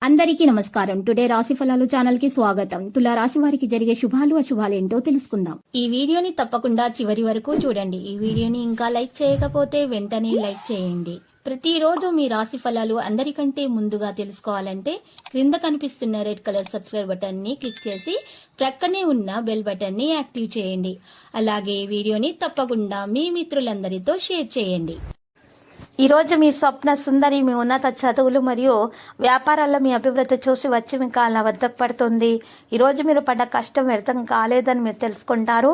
అందరికీ నమస్కారం. టుడే రాశి ఫలాలు ఛానల్ కి స్వాగతం. తులా రాశి వారికి జరిగే శుభాలు అశుభాలేంటో తెలుసుకుందాం. ఈ వీడియోని తప్పకుండా చివరి వరకు చూడండి. ఈ వీడియోని ఇంకా లైక్ చేయకపోతే వెంటనే లైక్ చేయండి. ప్రతిరోజు మీ రాశి ఫలాలు అందరికంటే ముందుగా తెలుసుకోవాలంటే క్రింద కనిపిస్తున్న రెడ్ కలర్ సబ్స్క్రైబ్ బటన్ ని క్లిక్ చేసి ప్రక్కనే ఉన్న బెల్ బటన్ ని యాక్టివ్ చేయండి. అలాగే వీడియోని తప్పకుండా మీ మిత్రులందరితో షేర్ చేయండి. ఈ రోజు మీ స్వప్న సుందరి మీ ఉన్నత చదువులు మరియు వ్యాపారాల్లో మీ అభివృద్ధి చూసి వచ్చి మీ కాళ్ళ వద్దకు పడుతుంది. ఈ రోజు మీరు పడ్డ కష్టం వ్యర్థం కాలేదని మీరు తెలుసుకుంటారు.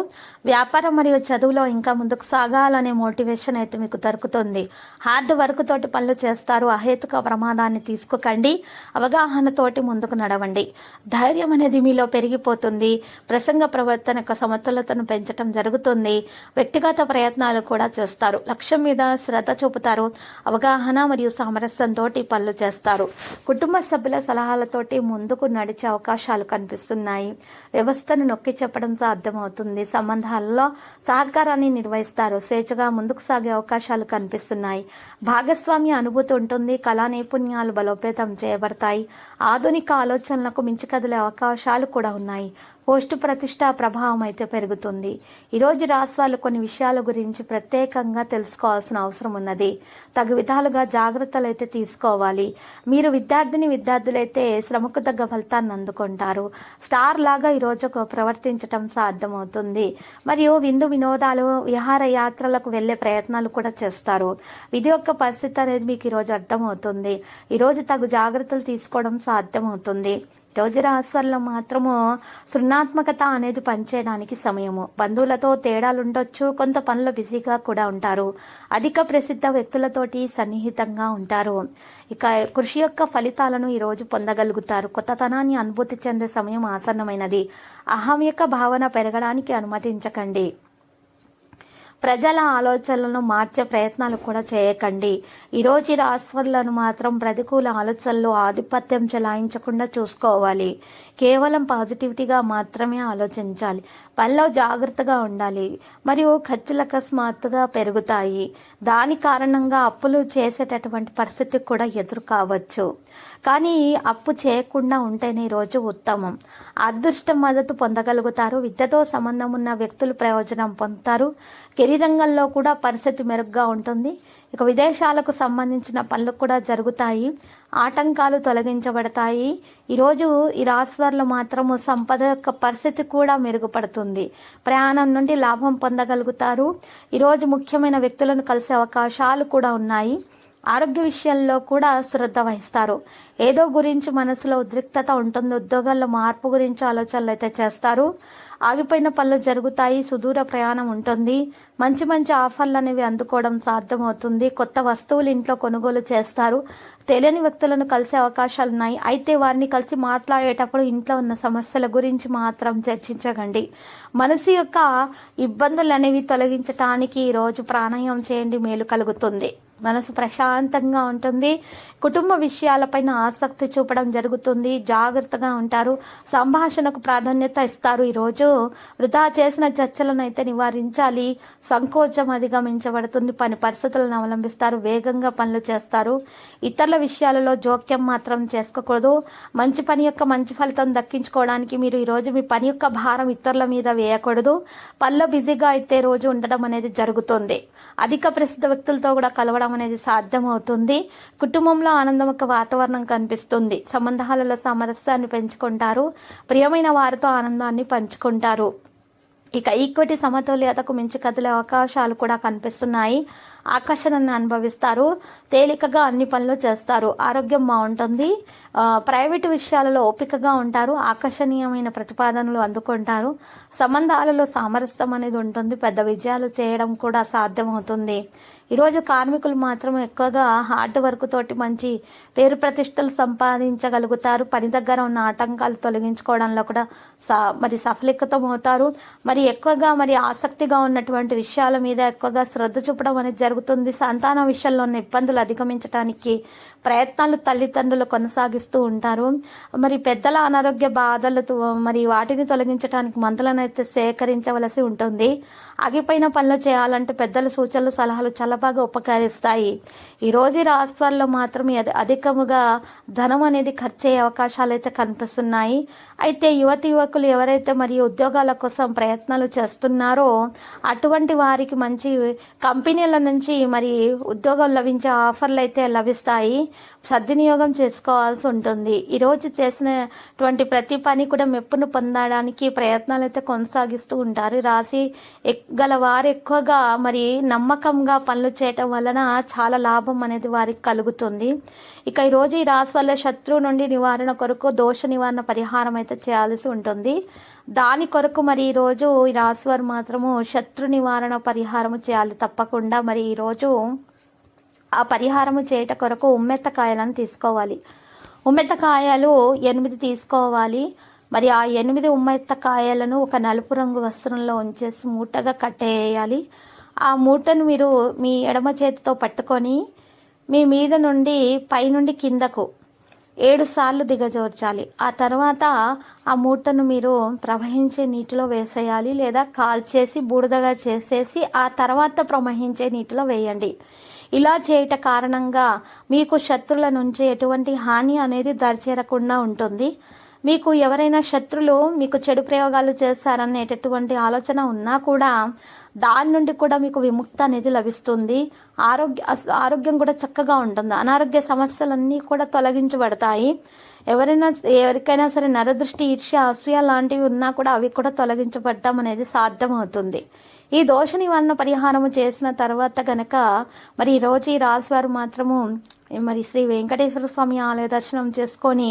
వ్యాపారం మరియు చదువులో ఇంకా ముందుకు సాగాలనే మోటివేషన్ అయితే మీకు దొరుకుతుంది. హార్డ్ వర్క్ తోటి పనులు చేస్తారు. అహేతుక ప్రమాదాన్ని తీసుకోకండి. అవగాహనతోటి ముందుకు నడవండి. ధైర్యం అనేది మీలో పెరిగిపోతుంది. ప్రసంగ ప్రవర్తన యొక్క సమతులతను పెంచడం జరుగుతుంది. వ్యక్తిగత ప్రయత్నాలు కూడా చేస్తారు. లక్ష్యం మీద శ్రద్ధ చూపుతారు. అవగాహన మరియు సామరస్యంతో పనులు చేస్తారు. కుటుంబ సభ్యుల సలహాలతోటి ముందుకు నడిచే అవకాశాలు కనిపిస్తున్నాయి. వ్యవస్థను నొక్కి చెప్పడం సాధ్యమవుతుంది. సంబంధాలలో సహకారాన్ని నిర్వహిస్తారు. స్వేచ్ఛగా ముందుకు సాగే అవకాశాలు కనిపిస్తున్నాయి. భాగస్వామ్య అనుభూతి ఉంటుంది. కళా నైపుణ్యాలు బలోపేతం చేయబడతాయి. ఆధునిక ఆలోచనలకు మించి కదిలే అవకాశాలు కూడా ఉన్నాయి. పోస్టు ప్రతిష్ట ప్రభావం అయితే పెరుగుతుంది. ఈరోజు రాశి వాళ్ళు కొన్ని విషయాల గురించి ప్రత్యేకంగా తెలుసుకోవాల్సిన అవసరం ఉన్నది. తగు విధాలుగా జాగ్రత్తలు అయితే తీసుకోవాలి. మీరు విద్యార్థులైతే శ్రమకు తగ్గ ఫలితాన్ని అందుకుంటారు. స్టార్ లాగా ఈరోజు ప్రవర్తించటం సాధ్యమవుతుంది. మరియు విందు వినోదాలు విహార యాత్రలకు వెళ్లే ప్రయత్నాలు కూడా చేస్తారు. విధి యొక్క పరిస్థితి అనేది మీకు ఈరోజు అర్థమవుతుంది. ఈరోజు తగు జాగ్రత్తలు తీసుకోవడం సాధ్యమవుతుంది. రోజు రాశుల్లో మాత్రము సృజనాత్మకత అనేది పనిచేయడానికి సమయము. బంధువులతో తేడాలుండొచ్చు. కొంత పనులు బిజీగా కూడా ఉంటారు. అధిక ప్రసిద్ధ వ్యక్తులతోటి సన్నిహితంగా ఉంటారు. ఇక కృషి యొక్క ఫలితాలను ఈ రోజు పొందగలుగుతారు. కొత్తతనాన్ని అనుభూతి చెందే సమయం ఆసన్నమైనది. అహం యొక్క భావన పెరగడానికి అనుమతించకండి. ప్రజల ఆలోచనలను మార్చే ప్రయత్నాలు కూడా చేయకండి. ఈరోజు రాశులను మాత్రం ప్రతికూల ఆలోచనలు ఆధిపత్యం చెలాయించకుండా చూసుకోవాలి. కేవలం పాజిటివిటీగా మాత్రమే ఆలోచించాలి. పనిలో జాగ్రత్తగా ఉండాలి. మరియు ఖర్చులు అకస్మాత్తుగా పెరుగుతాయి. దాని కారణంగా అప్పులు చేసేటటువంటి పరిస్థితి కూడా ఎదురు కావచ్చు. కానీ అప్పు చేయకుండా ఉంటేనే రోజు ఉత్తమం. అదృష్టం మద్దతు పొందగలుగుతారు. విద్యతో సంబంధం ఉన్న వ్యక్తులు ప్రయోజనం పొందుతారు. కెరీర్ రంగంలో కూడా పరిస్థితి మెరుగ్గా ఉంటుంది. ఇక విదేశాలకు సంబంధించిన పనులు కూడా జరుగుతాయి. ఆటంకాలు తొలగించబడతాయి. ఈరోజు ఈ రాశి వారిలో మాత్రము సంపద యొక్క పరిస్థితి కూడా మెరుగుపడుతుంది. ప్రయాణం నుండి లాభం పొందగలుగుతారు. ఈరోజు ముఖ్యమైన వ్యక్తులను కలిసే అవకాశాలు కూడా ఉన్నాయి. ఆరోగ్య విషయంలో కూడా శ్రద్ధ వహిస్తారు. ఏదో గురించి మనసులో ఉద్రిక్తత ఉంటుంది. ఉద్యోగాల్లో మార్పు గురించి ఆలోచనలు అయితే చేస్తారు. ఆగిపోయిన పనులు జరుగుతాయి. సుదూర ప్రయాణం ఉంటుంది. మంచి మంచి ఆఫర్లు అనేవి అందుకోవడం సాధ్యమవుతుంది. కొత్త వస్తువులు ఇంట్లో కొనుగోలు చేస్తారు. తెలియని వ్యక్తులను కలిసే అవకాశాలు ఉన్నాయి. అయితే వారిని కలిసి మాట్లాడేటప్పుడు ఇంట్లో ఉన్న సమస్యల గురించి మాత్రం చర్చించకండి. మనసు యొక్క ఇబ్బందులు అనేవి తొలగించటానికి ఈ రోజు ప్రాణాయామం చేయండి. మేలు కలుగుతుంది. మనసు ప్రశాంతంగా ఉంటుంది. కుటుంబ విషయాలపైన ఆసక్తి చూపడం జరుగుతుంది. జాగ్రత్తగా ఉంటారు. సంభాషణకు ప్రాధాన్యత ఇస్తారు. ఈరోజు వృధా చేసిన చర్చలను అయితే నివారించాలి. సంకోచం అధిగమించబడుతుంది. పని పరిస్థితులను అవలంబిస్తారు. వేగంగా పనులు చేస్తారు. ఇతరుల విషయాలలో జోక్యం మాత్రం చేసుకోకూడదు. మంచి పని యొక్క మంచి ఫలితం దక్కించుకోవడానికి మీరు ఈరోజు మీ పని యొక్క భారం ఇతరుల మీద వేయకూడదు. పనిలో బిజీగా అయితే రోజు ఉండడం అనేది జరుగుతుంది. అధిక ప్రసిద్ధ వ్యక్తులతో కూడా కలవడం అనేది సాధ్యమవుతుంది. కుటుంబంలో ఆనందం వాతావరణం కనిపిస్తుంది. సంబంధాలలో సామరస్యాన్ని పెంచుకుంటారు. ప్రియమైన వారితో ఆనందాన్ని పంచుకుంటారు. ఇక ఈక్విటీ సమతుల్యతకు మించి కదిలే అవకాశాలు కూడా కనిపిస్తున్నాయి. ఆకర్షణను అనుభవిస్తారు. తేలికగా అన్ని పనులు చేస్తారు. ఆరోగ్యం బాగుంటుంది. ప్రైవేటు విషయాలలో ఓపికగా ఉంటారు. ఆకర్షణీయమైన ప్రతిపాదనలు అందుకుంటారు. సంబంధాలలో సామరస్యం అనేది ఉంటుంది. పెద్ద విజయాలు చేయడం కూడా సాధ్యమవుతుంది. ఈరోజు కార్మికులు మాత్రం ఎక్కువగా హార్డ్ వర్క్ తోటి మంచి పేరు ప్రతిష్టలు సంపాదించగలుగుతారు. పని దగ్గర ఉన్న ఆటంకాలు తొలగించుకోవడంలో కూడా సఫలీకృతం అవుతారు. మరి ఎక్కువగా ఆసక్తిగా ఉన్నటువంటి విషయాల మీద ఎక్కువగా శ్రద్ధ చూపడం అనేది జరుగుతుంది. సంతాన విషయంలో ఉన్న ఇబ్బందులు అధిగమించడానికి ప్రయత్నాలు తల్లిదండ్రులు కొనసాగిస్తూ ఉంటారు. మరి పెద్దల అనారోగ్య బాధలతో మరి వాటిని తొలగించడానికి మందులను అయితే సేకరించవలసి ఉంటుంది. ఆగిపోయిన పనులు చేయాలంటే పెద్దల సూచనలు సలహాలు చాలా బాగా ఉపకరిస్తాయి. ఈ రోజు రాశివారిలో మాత్రం అధికముగా ధనం అనేది ఖర్చు అయ్యే అవకాశాలు అయితే కనిపిస్తున్నాయి. అయితే యువకులు ఎవరైతే మరి ఉద్యోగాల కోసం ప్రయత్నాలు చేస్తున్నారో అటువంటి వారికి మంచి కంపెనీల నుంచి మరి ఉద్యోగం లభించే ఆఫర్లు అయితే లభిస్తాయి. సద్వినియోగం చేసుకోవాల్సి ఉంటుంది. ఈ రోజు చేసినటువంటి ప్రతి పని కూడా మెప్పును పొందడానికి ప్రయత్నాలు అయితే కొనసాగిస్తూ ఉంటారు. రాశి గల వారు ఎక్కువగా మరి నమ్మకంగా పనులు చేయటం వలన చాలా లాభం అనేది వారికి కలుగుతుంది. ఇక ఈరోజు ఈ రాశి వల్ల శత్రువు నుండి నివారణ కొరకు దోష నివారణ పరిహారం అయితే చేయాల్సి ఉంటుంది. దాని కొరకు మరి ఈరోజు ఈ రాశి వారు మాత్రము శత్రు నివారణ పరిహారం చేయాలి తప్పకుండా. మరి ఈరోజు ఆ పరిహారము చేయట కొరకు ఉమ్మెత్తకాయలను తీసుకోవాలి. ఉమ్మెత్తకాయలు 8 తీసుకోవాలి. మరి ఆ 8 ఉమ్మెత్తకాయలను ఒక నలుపు రంగు వస్త్రంలో ఉంచేసి మూటగా కట్టేయాలి. ఆ మూటను మీరు మీ ఎడమ చేతితో పట్టుకొని మీ మీద నుండి పైనుండి కిందకు 7 సార్లు దిగజోర్చాలి. ఆ తర్వాత ఆ మూటను మీరు ప్రవహించే నీటిలో వేసేయాలి, లేదా కాల్చేసి బూడిదగా చేసేసి ఆ తర్వాత ప్రవహించే నీటిలో వేయండి. ఇలా చేయట కారణంగా మీకు శత్రుల నుంచి ఎటువంటి హాని అనేది దరిచేరకుండా ఉంటుంది. మీకు ఎవరైనా శత్రులు మీకు చెడు ప్రయోగాలు చేస్తారనేటటువంటి ఆలోచన ఉన్నా కూడా దాని నుండి కూడా మీకు విముక్తి అనేది లభిస్తుంది. ఆరోగ్యం కూడా చక్కగా ఉంటుంది. అనారోగ్య సమస్యలన్నీ కూడా తొలగించబడతాయి. ఎవరికైనా సరే నరదృష్టి, ఈర్ష్య, అసూయ లాంటివి ఉన్నా కూడా అవి కూడా తొలగించబడటం అనేది సాధ్యమవుతుంది. ఈ దోష నివారణ పరిహారము చేసిన తర్వాత గనక మరి ఈ రోజు ఈ రాశి వారు మాత్రము మరి శ్రీ వెంకటేశ్వర స్వామి ఆలయ దర్శనం చేసుకొని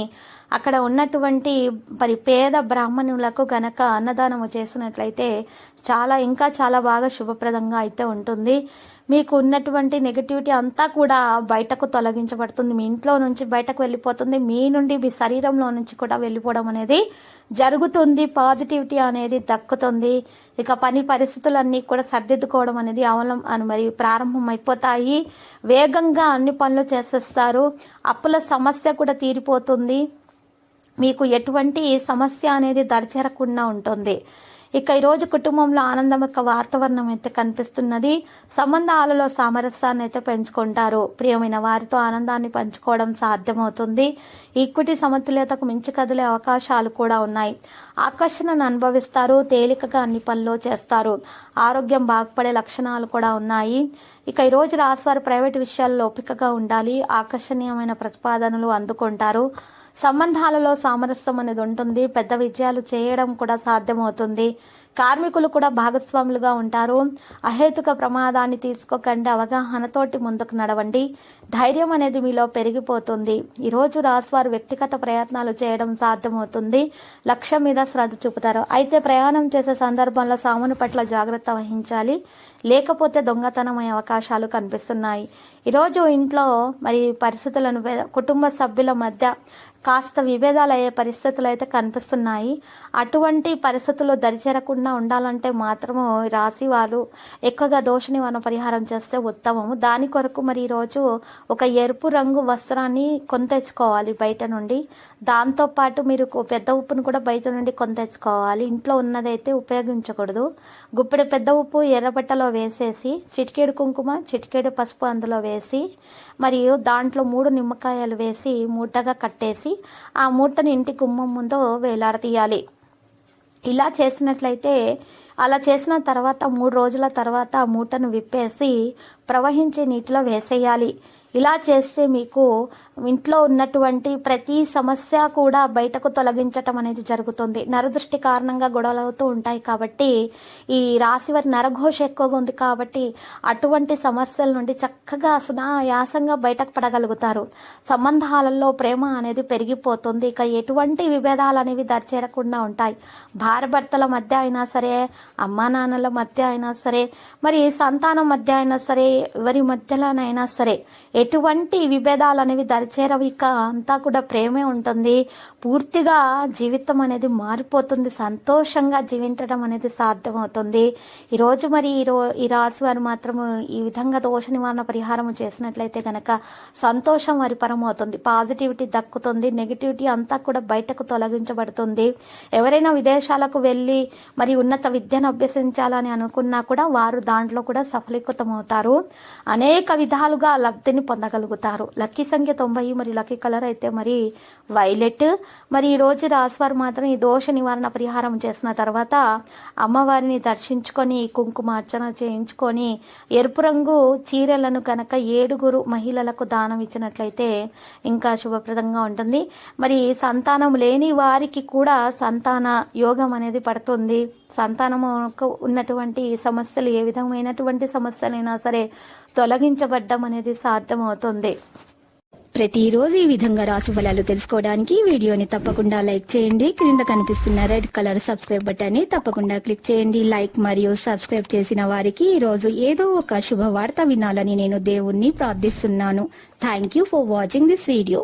అక్కడ ఉన్నటువంటి మరి పేద బ్రాహ్మణులకు గనక అన్నదానము చేసినట్లయితే ఇంకా చాలా బాగా శుభప్రదంగా అయితే ఉంటుంది. మీకు ఉన్నటువంటి నెగటివిటీ అంతా కూడా బయటకు తొలగించబడుతుంది. మీ ఇంట్లో నుంచి బయటకు వెళ్ళిపోతుంది. మీ నుండి మీ శరీరంలో నుంచి కూడా వెళ్ళిపోవడం అనేది జరుగుతుంది. పాజిటివిటీ అనేది దక్కుతుంది. ఇక పని పరిస్థితులన్నీ కూడా సర్దిద్దుకోవడం అనేది మరి ప్రారంభం అయిపోతాయి. వేగంగా అన్ని పనులు చేసేస్తారు. అప్పుల సమస్య కూడా తీరిపోతుంది. మీకు ఎటువంటి సమస్య అనేది దరిచేరకుండా ఉంటుంది. ఇక ఈరోజు కుటుంబంలో ఆనందమక వాతావరణం అయితే కనిపిస్తున్నది. సంబంధాలలో సామరస్యాన్ని అయితే పెంచుకుంటారు. ప్రియమైన వారితో ఆనందాన్ని పంచుకోవడం సాధ్యమవుతుంది. ఈక్విటీ సమతుల్యతకు మించి కదిలే అవకాశాలు కూడా ఉన్నాయి. ఆకర్షణను అనుభవిస్తారు. తేలికగా అన్ని పనులు చేస్తారు. ఆరోగ్యం బాగుపడే లక్షణాలు కూడా ఉన్నాయి. ఇక ఈరోజు రాశివారు ప్రైవేటు విషయాల్లో ఓపికగా ఉండాలి. ఆకర్షణీయమైన ప్రతిపాదనలు అందుకుంటారు. సంబంధాలలో సామరస్యం అనేది ఉంటుంది. పెద్ద విజయాలు చేయడం కూడా సాధ్యమవుతుంది. కార్మికులు కూడా భాగస్వాములుగా ఉంటారు. అహేతుక ప్రమాదాన్ని తీసుకోకండి. అవగాహనతోటి ముందుకు నడవండి. ధైర్యం అనేది మీలో పెరిగిపోతుంది. ఈరోజు రాశివారు వ్యక్తిగత ప్రయత్నాలు చేయడం సాధ్యమవుతుంది. లక్ష్యం మీద శ్రద్ధ చూపుతారు. అయితే ప్రయాణం చేసే సందర్భంలో సామాను పట్ల జాగ్రత్త వహించాలి, లేకపోతే దొంగతనమయ్యే అవకాశాలు కనిపిస్తున్నాయి. ఈరోజు ఇంట్లో మరి పరిస్థితులను కుటుంబ సభ్యుల మధ్య కాస్త విభేదాలు అయ్యే పరిస్థితులు అయితే కనిపిస్తున్నాయి. అటువంటి పరిస్థితులు దరిచేరకుండా ఉండాలంటే మాత్రము రాశి వారు ఎక్కువగా దోష నివారణ పరిహారం చేస్తే ఉత్తమము. దాని కొరకు మరి ఈరోజు ఒక ఎరుపు రంగు వస్త్రాన్ని తెచ్చుకోవాలి బయట నుండి. దాంతోపాటు మీరు పెద్ద ఉప్పును కూడా బయట నుండి తెచ్చుకోవాలి. ఇంట్లో ఉన్నదైతే ఉపయోగించకూడదు. గుప్పెడు పెద్ద ఉప్పు ఎర్రబట్టలో వేసేసి చిటికేడు కుంకుమ, చిటికేడు పసుపు అందులో వేసి మరియు దాంట్లో 3 నిమ్మకాయలు వేసి మూటగా కట్టేసి ఆ మూటని ఇంటి గుమ్మం ముందు వేలాడతీయాలి. ఇలా చేసినట్లయితే అలా చేసిన తర్వాత 3 రోజుల తర్వాత ఆ మూటను విప్పేసి ప్రవహించే నీటిలో వేసేయాలి. ఇలా చేస్తే మీకు ఇంట్లో ఉన్నటువంటి ప్రతి సమస్య కూడా బయటకు తొలగించటం అనేది జరుగుతుంది. నరదృష్టి కారణంగా గొడవలు అవుతూ ఉంటాయి కాబట్టి ఈ రాశి వారి నరఘోష ఎక్కువగా ఉంది కాబట్టి అటువంటి సమస్యల నుండి చక్కగా సునాయాసంగా బయటకు పడగలుగుతారు. సంబంధాలలో ప్రేమ అనేది పెరిగిపోతుంది. ఇక ఎటువంటి విభేదాలు అనేవి దరిచేరకుండా ఉంటాయి. భార్యాభర్తల మధ్య అయినా సరే, అమ్మా నాన్నల మధ్య అయినా సరే, మరి సంతానం మధ్య అయినా సరే, ఎవరి మధ్యలోనైనా సరే ఎటువంటి విభేదాలు అనేవి దరిచేరవు. ఇక అంతా కూడా ప్రేమే ఉంటుంది. పూర్తిగా జీవితం అనేది మారిపోతుంది. సంతోషంగా జీవించడం అనేది సాధ్యమవుతుంది. ఈరోజు మరి ఈ రాశి వారు మాత్రం ఈ విధంగా దోష నివారణ పరిహారం చేసినట్లయితే గనక సంతోషం వారి పరమవుతుంది. పాజిటివిటీ దక్కుతుంది. నెగిటివిటీ అంతా కూడా బయటకు తొలగించబడుతుంది. ఎవరైనా విదేశాలకు వెళ్ళి మరి ఉన్నత విద్యను అభ్యసించాలని అనుకున్నా కూడా వారు దాంట్లో కూడా సఫలీకృతమవుతారు. అనేక విధాలుగా లబ్ధిని పొందగలుగుతారు. లక్కీ సంఖ్య 90 మరి లక్కీ కలర్ అయితే మరి వైలెట్. మరి ఈ రోజు రాశివారు మాత్రం ఈ దోష నివారణ పరిహారం చేసిన తర్వాత అమ్మవారిని దర్శించుకొని కుంకుమార్చన చేయించుకొని ఎరుపు రంగు చీరలను కనుక 7 మహిళలకు దానం ఇచ్చినట్లయితే ఇంకా శుభప్రదంగా ఉంటుంది. మరి సంతానం లేని వారికి కూడా సంతాన యోగం అనేది పడుతుంది. సంతానముకు ఉన్నటువంటి సమస్యలు ఏ విధమైనటువంటి సమస్యలైనా సరే తొలగించబడ్డం అనేది సాధ్యమవుతుంది. ప్రతిరోజు ఈ విధంగా రాశి ఫలాలు తెలుసుకోవడానికి వీడియోని తప్పకుండా లైక్ చేయండి. క్రింద కనిపిస్తున్న రెడ్ కలర్ సబ్స్క్రైబ్ బటన్ ని తప్పకుండా క్లిక్ చేయండి. లైక్ మరియు సబ్స్క్రైబ్ చేసిన వారికి ఈ రోజు ఏదో ఒక శుభవార్త వినాలని నేను దేవుణ్ణి ప్రార్థిస్తున్నాను. Thank you for watching this video.